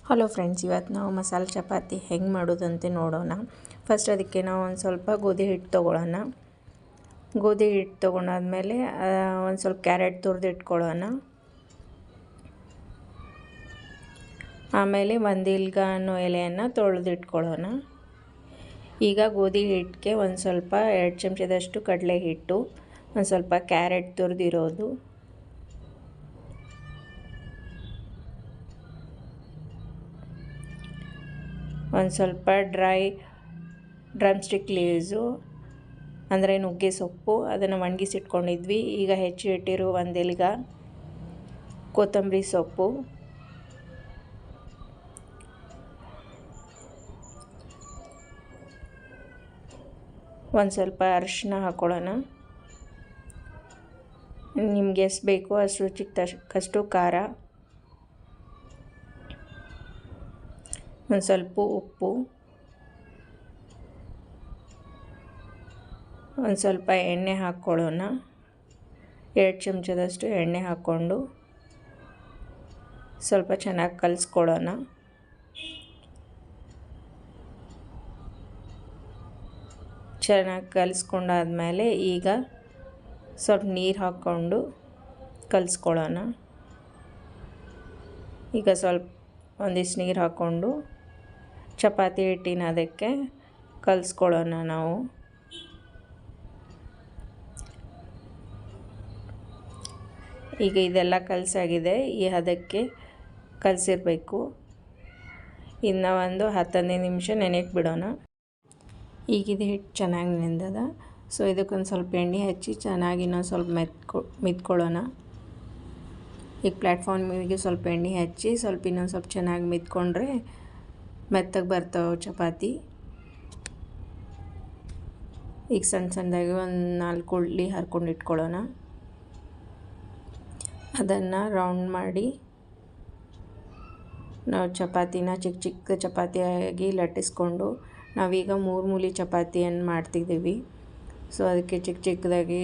Hello friends, ಇವತ್ತು ನಾವು ಮಸಾಲೆ ಚಪಾತಿ ಹೆಂಗೆ ಮಾಡೋದಂತೆ ನೋಡೋಣ. ಫಸ್ಟ್ ಅದಕ್ಕೆ ನಾವು ಒಂದು ಸ್ವಲ್ಪ ಗೋಧಿ ಹಿಟ್ಟು ತೊಗೊಳ್ಳೋಣ. ಗೋಧಿ ಹಿಟ್ಟು ತೊಗೊಂಡಾದ್ಮೇಲೆ ಒಂದು ಸ್ವಲ್ಪ ಕ್ಯಾರೆಟ್ ತುರಿದು ಇಟ್ಕೊಳ್ಳೋಣ. ಆಮೇಲೆ ಒಂದಿಲ್ಗ ಅನ್ನೋ ಎಲೆಯನ್ನು ತೊಳೆದಿಟ್ಕೊಳ್ಳೋಣ. ಈಗ ಗೋಧಿ ಹಿಟ್ಟಿಗೆ ಒಂದು ಸ್ವಲ್ಪ 2 ಚಮಚದಷ್ಟು ಕಡಲೆ ಹಿಟ್ಟು, ಒಂದು ಸ್ವಲ್ಪ ಕ್ಯಾರೆಟ್ ತುರಿದಿರೋದು, ಒಂದು ಸ್ವಲ್ಪ ಡ್ರಮ್ ಸ್ಟಿಕ್ ಲೀವ್ಸು ಅಂದರೆ ನುಗ್ಗೆ ಸೊಪ್ಪು, ಅದನ್ನು ಒಣಗಿಸಿಟ್ಕೊಂಡಿದ್ವಿ. ಈಗ ಹೆಚ್ಚಿಟ್ಟಿರೋ ಒಂದೆಲ್ಗ ಕೊತ್ತಂಬರಿ ಸೊಪ್ಪು, ಒಂದು ಸ್ವಲ್ಪ ಅರಿಶಿನ ಹಾಕ್ಕೊಳ್ಳೋಣ. ನಿಮಗೆ ಎಷ್ಟು ಬೇಕೋ ಅಷ್ಟು ರುಚಿಗೆ ತಕ್ಕಷ್ಟು ಖಾರ, ಒಂದು ಸ್ವಲ್ಪ ಉಪ್ಪು, ಒಂದು ಸ್ವಲ್ಪ ಎಣ್ಣೆ ಹಾಕ್ಕೊಳ್ಳೋಣ. 2 ಚಮಚದಷ್ಟು ಎಣ್ಣೆ ಹಾಕ್ಕೊಂಡು ಸ್ವಲ್ಪ ಚೆನ್ನಾಗಿ ಕಲಿಸ್ಕೊಳ್ಳೋಣ. ಚೆನ್ನಾಗಿ ಕಲಿಸ್ಕೊಂಡಾದ್ಮೇಲೆ ಈಗ ಸ್ವಲ್ಪ ನೀರು ಹಾಕ್ಕೊಂಡು ಕಲಿಸ್ಕೊಳ್ಳೋಣ. ಈಗ ಸ್ವಲ್ಪ ಒಂದಿಷ್ಟು ನೀರು ಹಾಕ್ಕೊಂಡು ಚಪಾತಿ ಹಿಟ್ಟಿನ ಅದಕ್ಕೆ ಕಲಿಸ್ಕೊಳ್ಳೋಣ ನಾವು. ಈಗ ಇದೆಲ್ಲ ಕಲಸಾಗಿದೆ. ಈ ಹದಕ್ಕೆ ಕಲಸಿರಬೇಕು. ಇನ್ನು ಒಂದು 10-15 ನಿಮಿಷ ನೆನೆಯಕ್ಕೆ ಬಿಡೋಣ. ಈಗ ಇದು ಹಿಟ್ಟು ಚೆನ್ನಾಗಿ ನೆಂದದ. ಸೊ ಇದಕ್ಕೊಂದು ಸ್ವಲ್ಪ ಎಣ್ಣೆ ಹಚ್ಚಿ ಚೆನ್ನಾಗಿ ಇನ್ನೊಂದು ಸ್ವಲ್ಪ ಮಿದ್ಕೊಳ್ಳೋಣ. ಈಗ ಪ್ಲ್ಯಾಟ್ಫಾರ್ಮಿಗೆ ಸ್ವಲ್ಪ ಎಣ್ಣೆ ಹಚ್ಚಿ ಸ್ವಲ್ಪ ಇನ್ನೊಂದು ಸ್ವಲ್ಪ ಚೆನ್ನಾಗಿ ಮಿದ್ಕೊಂಡ್ರೆ ಮೆತ್ತಗೆ ಬರ್ತಾವೆ ಚಪಾತಿ. ಈಗ ಸಣ್ಣದಾಗಿ ಒಂದು 4 ಉಳ್ಳಿ ಹರ್ಕೊಂಡು ಇಟ್ಕೊಳ್ಳೋಣ. ಅದನ್ನು ರೌಂಡ್ ಮಾಡಿ ನಾವು ಚಪಾತಿನ ಚಿಕ್ಕ ಚಿಕ್ಕ ಚಪಾತಿಯಾಗಿ ಲಟ್ಟಿಸ್ಕೊಂಡು, ನಾವೀಗ 3 ಮೂಲೆ ಚಪಾತಿಯನ್ನು ಮಾಡ್ತಿದ್ದೀವಿ. ಸೊ ಅದಕ್ಕೆ ಚಿಕ್ಕ ಚಿಕ್ಕದಾಗಿ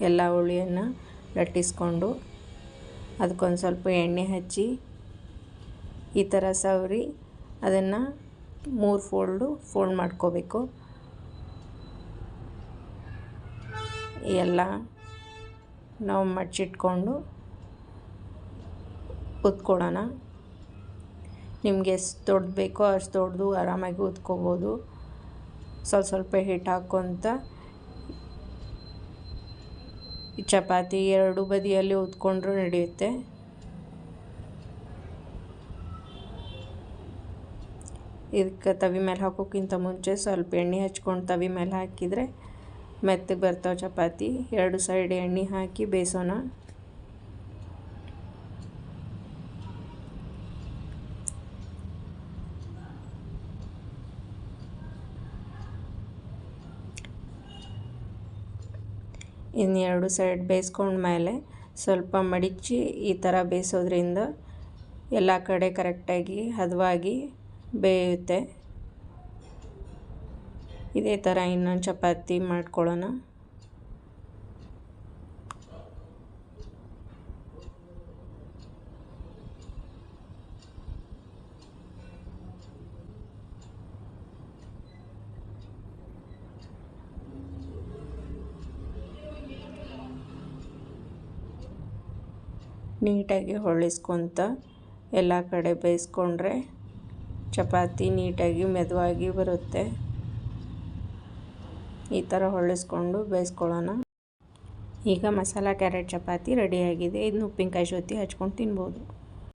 ಎಲ್ಲ ಉಳ್ಳಿಯನ್ನು ಲಟ್ಟಿಸ್ಕೊಂಡು ಅದಕ್ಕೊಂದು ಸ್ವಲ್ಪ ಎಣ್ಣೆ ಹಚ್ಚಿ ಈ ಥರ ಸವರಿ ಅದನ್ನು 3 ಫೋಲ್ಡ್ ಮಾಡ್ಕೋಬೇಕು. ಎಲ್ಲ ನಾವು ಮಡ್ಚಿಟ್ಕೊಂಡು ಉತ್ಕೊಳ್ಳೋಣ. ನಿಮಗೆ ಎಷ್ಟು ದೊಡ್ಡ ಬೇಕೋ ಅಷ್ಟು ದೊಡ್ಡದು ಆರಾಮಾಗಿ ಉತ್ಕೋಬೋದು. ಸ್ವಲ್ಪ ಹಿಟ್ಟು ಹಾಕ್ಕೊತ ಈ ಚಪಾತಿ 2 ಬದಿಯಲ್ಲಿ ಉತ್ಕೊಂಡ್ರೂ ನಡೆಯುತ್ತೆ. ಇದಕ್ಕೆ ತವಿ ಮೇಲೆ ಹಾಕೋಕ್ಕಿಂತ ಮುಂಚೆ ಸ್ವಲ್ಪ ಎಣ್ಣೆ ಹಚ್ಕೊಂಡು ತವಿ ಮೇಲೆ ಹಾಕಿದರೆ ಮೆತ್ತಗೆ ಬರ್ತಾವೆ ಚಪಾತಿ. 2 ಸೈಡ್ ಎಣ್ಣೆ ಹಾಕಿ ಬೇಯಿಸೋಣ. ಇನ್ನು 2 ಸೈಡ್ ಬೇಯಿಸ್ಕೊಂಡ್ಮೇಲೆ ಸ್ವಲ್ಪ ಮಡಿಚಿ ಈ ಥರ ಬೇಯಿಸೋದ್ರಿಂದ ಎಲ್ಲ ಕಡೆ ಕರೆಕ್ಟಾಗಿ ಹದವಾಗಿ ಬೇಯುತ್ತೆ. ಇದೇ ಥರ ಇನ್ನೊಂದು ಚಪಾತಿ ಮಾಡ್ಕೊಳ್ಳೋಣ. ನೀಟಾಗಿ ಹೊಳ್ಳಿಸ್ಕೊತ ಎಲ್ಲ ಕಡೆ ಬೇಯಿಸ್ಕೊಂಡ್ರೆ ಚಪಾತಿ ನೀಟಾಗಿ ಮೆದುವಾಗಿ ಬರುತ್ತೆ. ಈ ಥರ ಹೊಳ್ಳಿಸ್ಕೊಂಡು ಬೇಯಿಸ್ಕೊಳ್ಳೋಣ. ಈಗ ಮಸಾಲ ಕ್ಯಾರೆಟ್ ಚಪಾತಿ ರೆಡಿಯಾಗಿದೆ. ಇದನ್ನ ಉಪ್ಪಿನಕಾಯಿ ಜೊತೆ ಹಚ್ಕೊಂಡು ತಿನ್ಬೋದು.